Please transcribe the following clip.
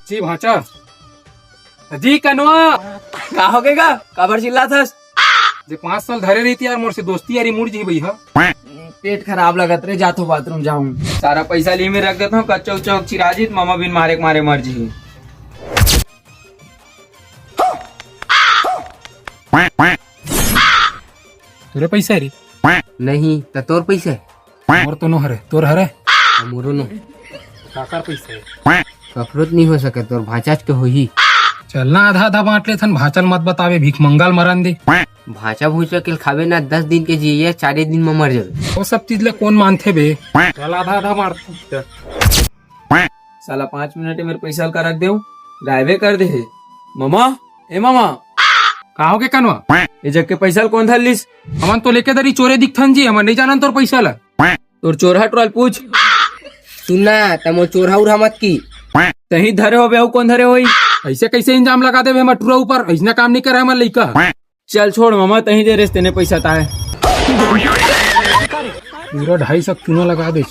जी भाचा जी कनवा का हो गएगा काबर चिल्ला था? जे 5 साल धरे रही थी यार मोर से दोस्ती यारी मुड़ जी भैया। पेट खराब लगत रे, जातो बाथरूम जाऊं। सारा पैसा ली में रख देता हूँ, कच्चा उच्चा चिराजित मामा बिन मारे के मारे मर जी। तोरे पैसा रे नहीं तो तोर पैसे मोर तो नो हरे तोर हरे मोरो नो काकर पैसा कफरत नहीं हो सके तोर भाचाच के हो ही। चलना आधा आधा बांट ले थन भाचल मत बतावे भीख मंगल मरन दे। भाचा भूसा के खावे ना 10 दिन के जिये 4 दिन में मर जावे। वो सब चीज ले कौन मानते बे। चल आधा आधा बांट। साला 5 मिनट में मेरे पैसा का रख दे गायबे कर दे। मामा ए मामा का हो के कनवा ये जग के पैसा कौन था लिस? हमन तो लेके दरी चोरे दिखथन जी, हमन नहीं जानन तोर पैसा ला। तोर चोरहा ट्रोल पूछ सुनना तमो चोरहा उरा मत की तही धरे हो बेहू कौन धरे होई? ऐसे कैसे इंजाम लगा दे मटुरा ऊपर, ऐसा काम नहीं करे हमन लइका। चल छोड़ मामा तही दे रेस तेने पैसा ता है पूरा 250 चूना लगा दे।